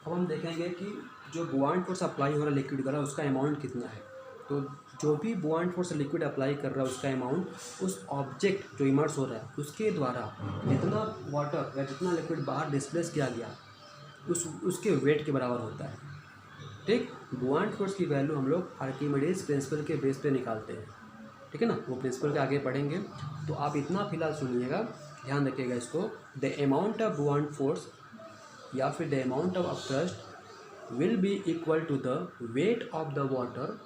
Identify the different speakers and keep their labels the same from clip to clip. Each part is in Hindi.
Speaker 1: अब हम देखेंगे कि जो बुआंट फोर्स अप्लाई हो रहा है लिक्विड द्वारा उसका अमाउंट कितना है। तो जो भी बुआंट फोर्स लिक्विड अप्लाई कर रहा है उसका अमाउंट उस ऑब्जेक्ट जो इमर्स हो रहा है उसके द्वारा जितना वाटर या जितना लिक्विड बाहर डिस्प्लेस किया गया उसके वेट के बराबर होता है। ठीक, बुआंट फोर्स की वैल्यू हम लोग आर्किमिडीज प्रिंसिपल के बेस पे निकालते हैं। ठीक है ना, वो प्रिंसिपल के आगे पढ़ेंगे। तो आप इतना फिलहाल सुनिएगा, ध्यान रखिएगा इसको। The amount of buoyant force या फिर the amount of upthrust will be equal to the weight of the water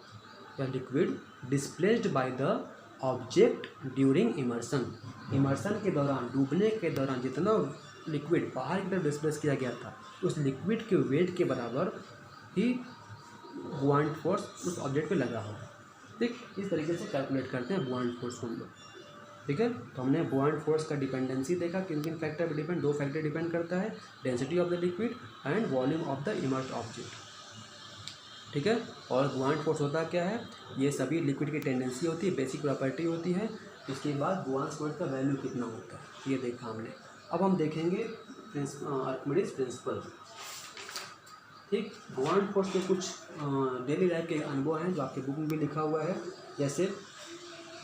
Speaker 1: या liquid displaced by the object during immersion. Immersion के दौरान, डूबने के दौरान जितना लिक्विड बाहर की तरफ डिस्प्लेस किया गया था उस लिक्विड के वेट के बराबर ही बुआंट फोर्स उस ऑब्जेक्ट पे लगा हो। ठीक, इस तरीके से कैलकुलेट करते हैं बुआंट फोर्स को हम लोग। ठीक है, तो हमने बुआंट फोर्स का डिपेंडेंसी देखा, किन किन फैक्टर पर डिपेंड, दो फैक्टर डिपेंड करता है, density of the liquid and volume of the immersed object. ठीक है, और बुआंट फोर्स होता क्या है, ये सभी लिक्विड की टेंडेंसी होती है, बेसिक प्रॉपर्टी होती है। इसके बाद बुआंट फोर्स का वैल्यू कितना होता है ये देखा हमने। अब हम देखेंगे आर्किमिडीज प्रिंसिपल। ठीक, बुआंट फोर्स के कुछ डेली लाइफ के अनुभव हैं जो आपके बुक में भी लिखा हुआ है। जैसे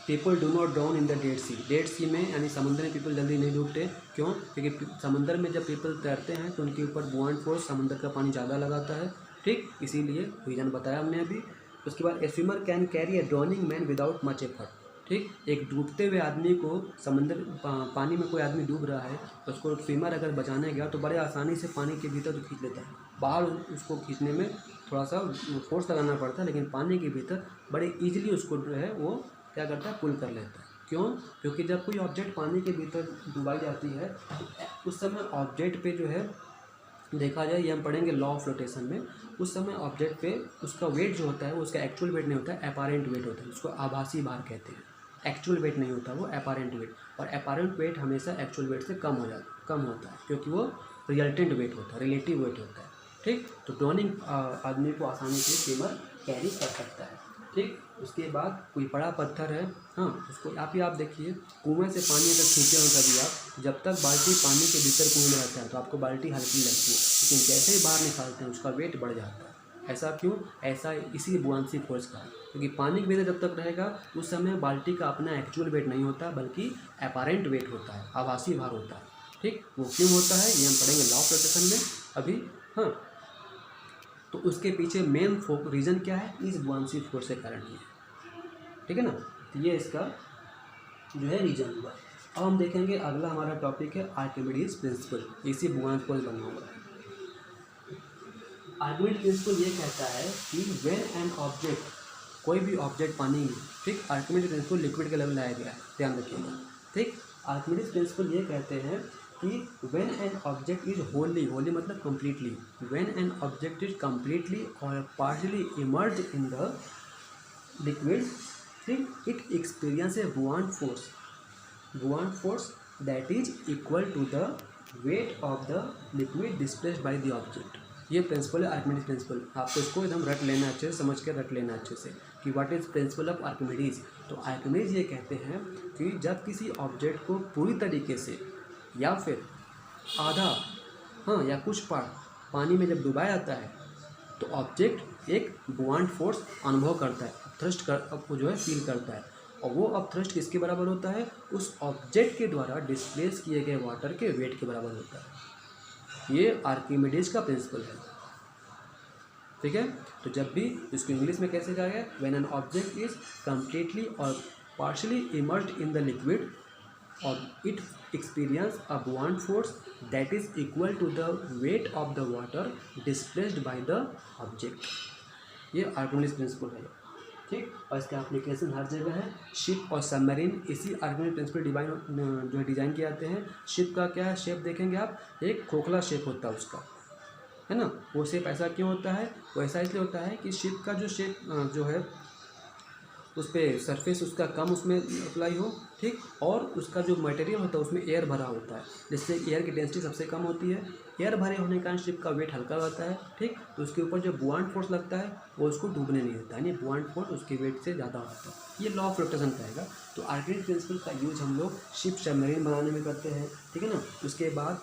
Speaker 1: people do not drown in the Dead Sea. Dead Sea में यानी समुद्र में पीपल जल्दी नहीं डूबते। क्यों? क्योंकि समुद्र में जब पीपल तैरते हैं तो उनके ऊपर बुआंट फोर्स समुद्र का पानी ज़्यादा लगाता है। ठीक, इसीलिए रीजन बताया हमने अभी। उसके बाद ए swimmer can carry A drowning man without much effort. ठीक, एक डूबते हुए आदमी को समुद्र पानी में कोई आदमी डूब रहा है उसको स्विमर अगर बचाने गया तो बड़े आसानी से पानी के भीतर खींच लेता है। बाहर उसको खींचने में थोड़ा सा फोर्स लगाना पड़ता है, लेकिन पानी के भीतर बड़े ईजिली उसको जो है वो क्या करता है, पुल कर लेता है। क्यों? क्योंकि जब कोई ऑब्जेक्ट पानी के भीतर डुबाई जाती है तो उस समय ऑब्जेक्ट पे जो है देखा जाए, ये हम पढ़ेंगे लॉ ऑफ फ्लोटेशन में, उस समय ऑब्जेक्ट पे उसका वेट जो होता है वो उसका एक्चुअल वेट नहीं होता है, अपारेंट वेट होता है। उसको आभासी भार कहते हैं। एक्चुअल वेट नहीं होता, वो अपारेंट वेट। और अपारेंट वेट हमेशा एक्चुअल वेट से कम होता है क्योंकि वो रिजल्टेंट वेट होता है, रिलेटिव वेट होता है। ठीक, तो ड्राउनिंग आदमी को आसानी से स्विमर कैरी कर सकता है। ठीक, उसके बाद कोई बड़ा पत्थर है, हाँ, उसको आप देखिए, कुएं से पानी अगर खींचे हो कभी आप, जब तक बाल्टी पानी के भीतर कुएं में रहता है तो आपको बाल्टी हल्की लगती है, लेकिन जैसे ही बाहर निकालते हैं उसका वेट बढ़ जाता है। ऐसा क्यों? ऐसा इसी बुआंसी फोर्स का है, क्योंकि पानी के भीतर जब तक रहेगा उस समय बाल्टी का अपना एक्चुअल वेट नहीं होता बल्कि अपारेंट वेट होता है, आभासी भार होता है। ठीक, वो क्यों होता है ये हम पढ़ेंगे लॉ ऑफ रोटेशन में अभी। हाँ, तो उसके पीछे मेन रीज़न क्या है, इस बुआंसी फोर्स के कारण ही है। ठीक है ना, तो ये इसका जो है रीजन हुआ। अब हम देखेंगे अगला हमारा टॉपिक है आर्किमिडीज प्रिंसिपल। इसी बुआंट फोर्स बना हुआ है। आर्किमिडीज प्रिंसिपल ये कहता है कि व्हेन एन ऑब्जेक्ट, कोई भी ऑब्जेक्ट पानी में, ठीक, आर्किमिडीज प्रिंसिपल लिक्विड के लेवल लाया गया है, ध्यान रखिएगा। ठीक, आर्किमिडीज प्रिंसिपल ये कहते हैं कि when an object is wholly मतलब completely, when an object is completely और partially immerse in the liquid, ठीक, it experience a buoyant force that is equal to the weight of the liquid displaced by the object. ये प्रिंसिपल है आर्किमिडीज प्रिंसिपल। आपको इसको एकदम रट लेना अच्छे से, समझ के रट लेना अच्छे से कि what is principle of Archimedes. तो आर्किमिडीज ये कहते हैं कि जब किसी ऑब्जेक्ट को पूरी तरीके से या फिर आधा, हाँ, या कुछ पार्ट पानी में जब डुबाया जाता है तो ऑब्जेक्ट एक बुआंट फोर्स अनुभव करता है, थ्रस्ट कर जो है फील करता है। और वो अब थ्रस्ट किसके बराबर होता है, उस ऑब्जेक्ट के द्वारा डिस्प्लेस किए गए वाटर के वेट के बराबर होता है। ये आर्किमिडीज का प्रिंसिपल है। ठीक है, तो जब भी इसको इंग्लिश में कैसे कहा गया, when an object is completely और partially immersed in the liquid और it experience a buoyant force that is equal to the weight of the water displaced by the object. ये आर्किमिडीज प्रिंसिपल है। ठीक, और इसका एप्लीकेशन हर जगह है। शिप और सबमरीन इसी आर्किमिडीज प्रिंसिपल जो डिज़ाइन किए जाते हैं। शिप का क्या है, शेप देखेंगे आप, एक खोखला शेप होता है उसका, है ना। वो शेप ऐसा क्यों होता है, वो ऐसा इसलिए होता है कि शिप का जो शेप जो है उस पर सरफेस उसका कम उसमें अप्लाई हो, ठीक, और उसका जो मटेरियल होता है उसमें एयर भरा होता है, जिससे एयर की डेंसिटी सबसे कम होती है। एयर भरे होने के कारण शिप का वेट हल्का रहता है। ठीक, तो उसके ऊपर जो बुआंट फोर्स लगता है वो उसको डूबने नहीं देता, यानी बुआंट फोर्स उसके वेट से ज़्यादा होता है। ये लॉ ऑफ रोटेशन कहेगा। तो आर्किमिडीज प्रिंसिपल का यूज हम लोग शिप सबमरीन बनाने में करते हैं। ठीक है ना। उसके बाद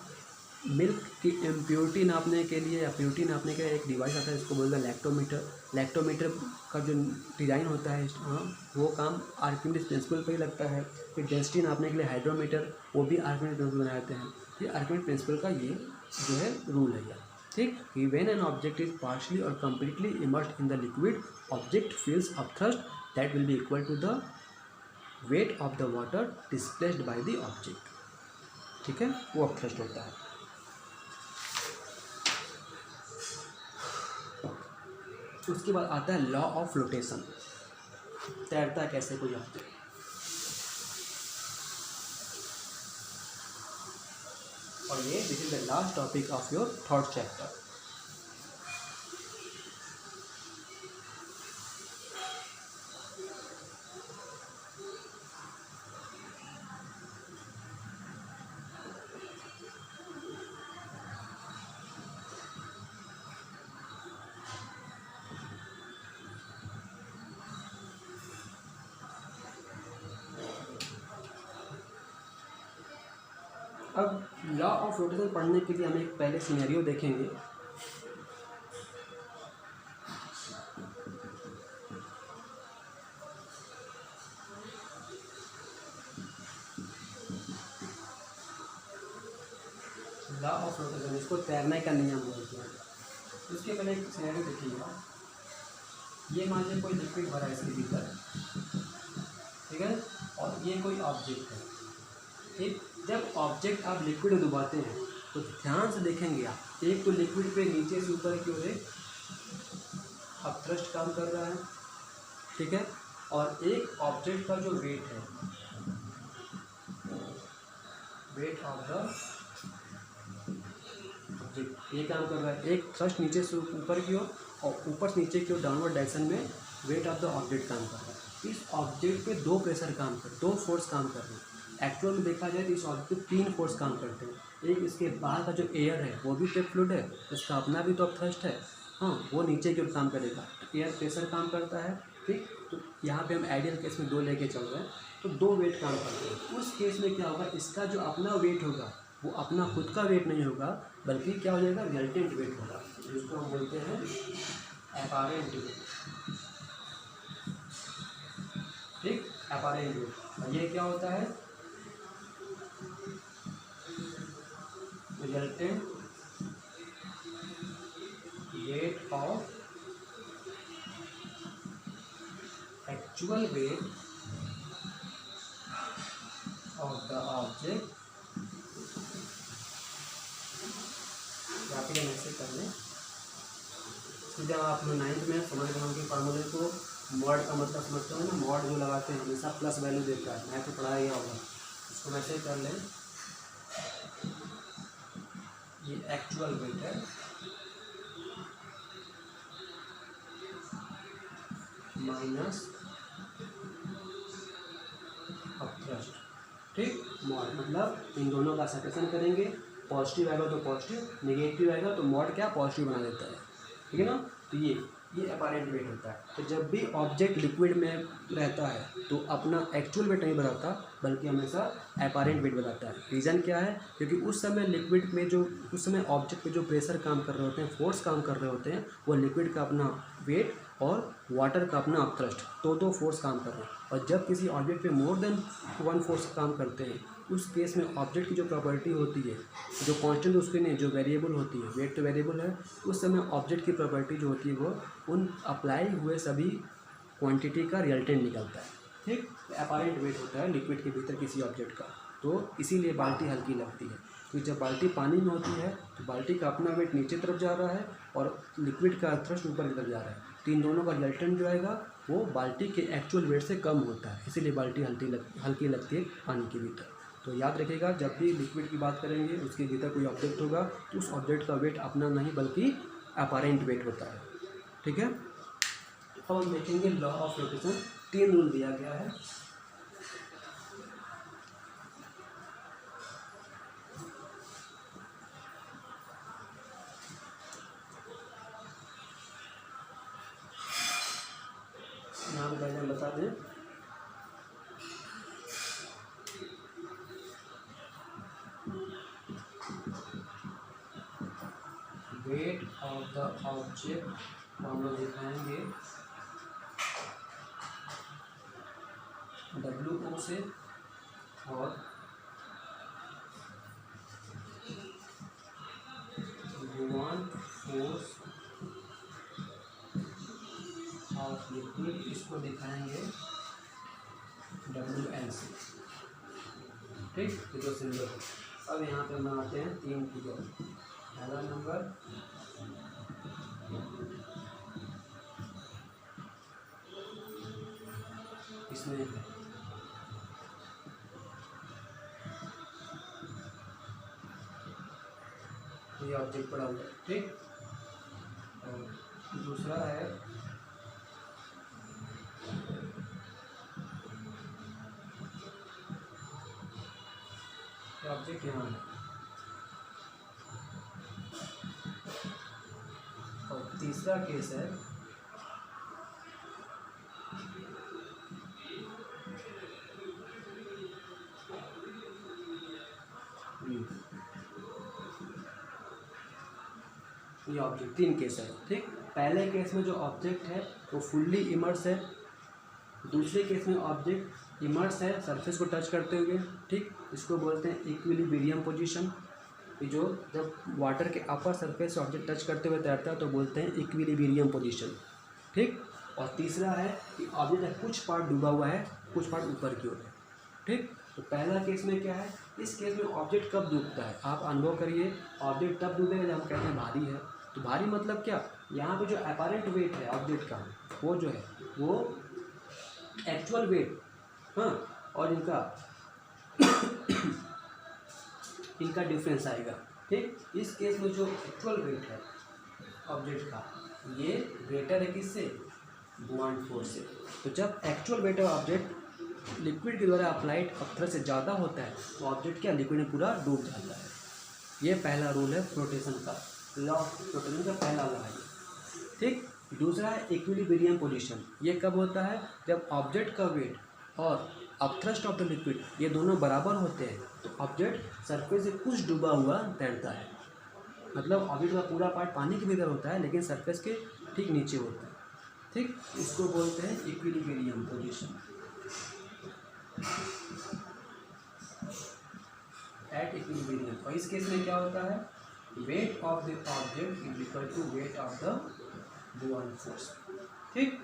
Speaker 1: मिल्क की इम्प्योरिटी नापने के लिए या प्योरिटी नापने के लिए एक डिवाइस आता है, इसको बोलते हैं लैक्टोमीटर। लैक्टोमीटर का जो डिज़ाइन होता है, हाँ, वो काम आर्किमिडीज प्रिंसिपल पर ही लगता है। फिर डेंसिटी नापने के लिए हाइड्रोमीटर, वो भी आर्किमिडीज प्रिंसिपल बनाए जाते हैं। ये आर्किमिडीज प्रिंसिपल का ये जो है रूल है यार, ठीक। कि when an object is partially और completely immersed in the liquid, object feels upthrust that will be equal to the weight of the water displaced by the object, ठीक है, वो अपथ्रस्ट होता है। उसके बाद आता है लॉ ऑफ फ्लोटेशन, तैरता है कैसे कोई ऑब्जेक्ट। और ये this is the last topic of your third chapter. अब लॉ ऑफ फ्लोटेशन पढ़ने के लिए हम एक पहले सिनेरियो देखेंगे। लॉ ऑफ फ्लोटेशन, इसको तैरने का नियम बोलते हैं। उसके पहले एक सिनेरियो देखिएगा। ये मान लीजिए कोई लिक्विड भरा है इसके भीतर, ठीक है, और ये कोई ऑब्जेक्ट है, ठीक। जब ऑब्जेक्ट आप लिक्विड में डुबाते हैं तो ध्यान से देखेंगे आप, एक तो लिक्विड पे नीचे से ऊपर की ओर एक अपथ्रस्ट काम कर रहा है, ठीक है, और एक ऑब्जेक्ट का जो वेट है, वेट ऑफ द ऑब्जेक्ट, ये काम कर रहा है। एक थ्रस्ट नीचे से ऊपर की ओर और ऊपर से नीचे की ओर डाउनवर्ड डायरेक्शन में वेट ऑफ द ऑब्जेक्ट काम कर रहा है। इस ऑब्जेक्ट पे दो प्रेशर काम कर, दो फोर्स काम कर रहे हैं। एक्चुअल में देखा जाए तो इस ऑब्जेक्ट पे तीन फोर्स काम करते हैं। एक इसके बाहर का जो एयर है वो भी टेप फ्लूइड है, उसका अपना भी तो थ्रस्ट है, हाँ, वो नीचे की ओर काम करेगा, एयर प्रेशर काम करता है, ठीक। तो यहाँ पे हम आइडियल केस में दो लेके चल रहे हैं, तो दो वेट काम करते हैं। उस केस में क्या होगा, इसका जो अपना वेट होगा वो अपना खुद का वेट नहीं होगा, बल्कि क्या हो जाएगा, रिजल्टेंट वेट होगा, जिसको हम बोलते हैं अपैरेंट वेट, ठीक, अपैरेंट वेट। और ये क्या होता है, resultant weight of actual weight of the object, या फिर हम ऐसे कर लें, जब आप लोग 9th में समझ गए होंगे फार्मूले को, मॉड का मतलब समझते हो ना, मॉड जो लगाते हैं हमेशा प्लस वैल्यू देता है, मैं तो पढ़ाया गया होगा, इसको वैसे ही कर लें। ये एक्चुअल वेट है माइनस अपथ्रस्ट, ठीक। मॉड मतलब इन दोनों का सब्ट्रैक्शन करेंगे, पॉजिटिव आएगा तो पॉजिटिव, नेगेटिव आएगा तो मॉड क्या पॉजिटिव बना देता है, ठीक है ना। तो ये अपैरेंट वेट होता है। तो जब भी ऑब्जेक्ट लिक्विड में रहता है तो अपना एक्चुअल वेट नहीं बनाता, बल्कि हमेशा अपैरेंट वेट बनाता है। रीज़न क्या है, क्योंकि उस समय लिक्विड में जो, उस समय ऑब्जेक्ट पे जो प्रेशर काम कर रहे होते हैं, फोर्स काम कर रहे होते हैं, वो लिक्विड का अपना वेट और वाटर का अपना अपथ्रस्ट, दो फोर्स काम कर रहे हैं। और जब किसी ऑब्जेक्ट पे मोर देन वन फोर्स काम करते हैं, उस केस में ऑब्जेक्ट की जो प्रॉपर्टी होती है, जो कांस्टेंट उसके नहीं, जो वेरिएबल होती है, वेट तो वेरिएबल है, उस समय ऑब्जेक्ट की प्रॉपर्टी जो होती है वो उन अप्लाई हुए सभी क्वांटिटी का रिजल्टेंट निकलता है, ठीक। अपैरेंट वेट होता है लिक्विड के भीतर किसी ऑब्जेक्ट का। तो इसीलिए बाल्टी हल्की लगती है, क्योंकि जब बाल्टी पानी में होती है तो बाल्टी का अपना वेट नीचे तरफ जा रहा है और लिक्विड का थ्रस्ट ऊपर की तरफ जा रहा है, तो इन दोनों का रिजल्टेंट जो आएगा वो बाल्टी के एक्चुअल वेट से कम होता है, इसीलिए बाल्टी हल्की लगती है पानी के भीतर। तो याद रखिएगा, जब भी लिक्विड की बात करेंगे उसके भीतर कोई ऑब्जेक्ट होगा तो उस ऑब्जेक्ट का वेट अपना नहीं बल्कि अपैरेंट वेट होता है, ठीक है। अब हम देखेंगे लॉ ऑफ फ्लोटेशन, 3 रूल दिया गया है। नाम पहले हम बता दें, वेट ऑफ द ऑब्जेक्ट हम लोग दिखाएंगे WO से, और बुआन फोर्स ऑफ लिक्विड इसको दिखाएंगे WL से। ठीक, ये तो सिंबल है। अब यहाँ पे बनाते हैं 3 फिगर। पहला नंबर इसमें है, ये ऑब्जेक्ट पड़ा हुआ है। ठीक, और दूसरा है ऑब्जेक्ट यहाँ है, और तीसरा केस है ये ऑब्जेक्ट। 3 केस है। ठीक, पहले केस में जो ऑब्जेक्ट है वो फुल्ली इमर्स है, दूसरे केस में ऑब्जेक्ट इमर्स है सरफेस को टच करते हुए। ठीक, इसको बोलते हैं इक्विलिब्रियम पोजीशन। जो जब वाटर के अपर सरफेस से ऑब्जेक्ट टच करते हुए तैरता है तो बोलते हैं इक्विलिब्रियम पोजीशन। ठीक, और तीसरा है कि ऑब्जेक्ट का कुछ पार्ट डूबा हुआ है, कुछ पार्ट ऊपर की ओर है। ठीक, तो पहला केस में क्या है, इस केस में ऑब्जेक्ट कब डूबता है, आप अनुभव करिए। ऑब्जेक्ट तब डूबेगा जब हम कहते हैं भारी है। तो भारी मतलब क्या, यहाँ पे जो अपैरेंट वेट है ऑब्जेक्ट का वो जो है वो एक्चुअल वेट, हाँ, और इनका डिफरेंस आएगा। ठीक, इस केस में जो एक्चुअल वेट है ऑब्जेक्ट का ये ग्रेटर है किससे, बुआंट फोर्स से। तो जब actual weight of object liquid के द्वारा अप्लाइड पत्थर से ज़्यादा होता है तो ऑब्जेक्ट क्या लिक्विड में पूरा डूब जाता है। ये पहला रूल है फ्लोटेशन का, लॉ ऑफ फ्लोटेशन का पहला लॉ है। ठीक, दूसरा है इक्विलिब्रियम पोजीशन। ये कब होता है, जब ऑब्जेक्ट का वेट और अपथ्रस्ट ऑफ द लिक्विड ये दोनों बराबर होते हैं तो ऑब्जेक्ट सरफेस से कुछ डूबा हुआ तैरता है। मतलब ऑब्जेक्ट का पूरा पार्ट पानी के भीतर होता है लेकिन सरफेस के ठीक नीचे होता है। ठीक, इसको बोलते हैं इक्विलिब्रियम पोजीशन एट इक्विलिब्रियम। और इस केस में क्या होता है, weight of the object is equal to weight of the buoyant force. ठीक,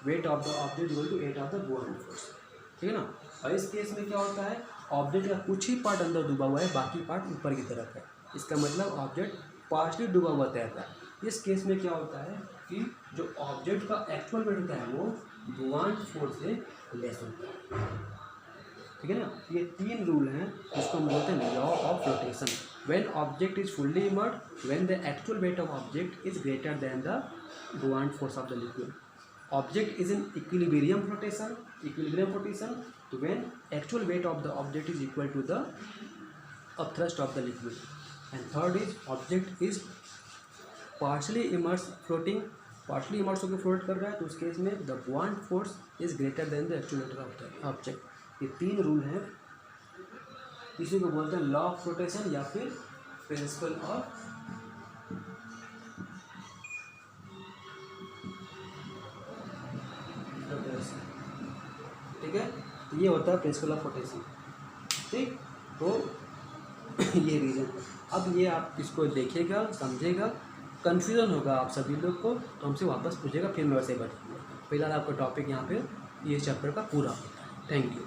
Speaker 1: weight of the object equal to weight of the buoyant force. ठीक है ना। और इस केस में क्या होता है, ऑब्जेक्ट का कुछ ही पार्ट अंदर डूबा हुआ है, बाकी पार्ट ऊपर की तरफ है। इसका मतलब ऑब्जेक्ट पार्शली डूबा हुआ तैरता है। इस केस में क्या होता है कि जो ऑब्जेक्ट का एक्चुअल वेट होता है वो बुआंट फोर्स से लेस होता है। ठीक है ना। ये 3 रूल हैं जिसको हम बोलते हैं law of flotation. When object is fully immersed, when the actual weight of object is greater than the buoyant force of the liquid, object is in equilibrium flotation to when actual weight of the object is equal to the upthrust of the liquid, and third is object is partially immersed होकर फ्लोट कर रहा है तो उस केस में the buoyant force is greater than the actual weight of the object। ये 3 रूल हैं, इसी को बोलते हैं लॉ ऑफ फ्लोटेशन या फिर प्रिंसिपल ऑफ ठीक है। तो ये होता है प्रिंसिपल ऑफ फ्लोटेशन। ठीक, तो ये रीज़न। अब ये आप इसको देखिएगा, समझेगा, कन्फ्यूज़न होगा आप सभी लोग को तो हमसे वापस पूछेगा, फिर मैं वैसे बताऊँगा। फिलहाल आपका टॉपिक यहाँ पे ये चैप्टर का पूरा होता है। Thank you.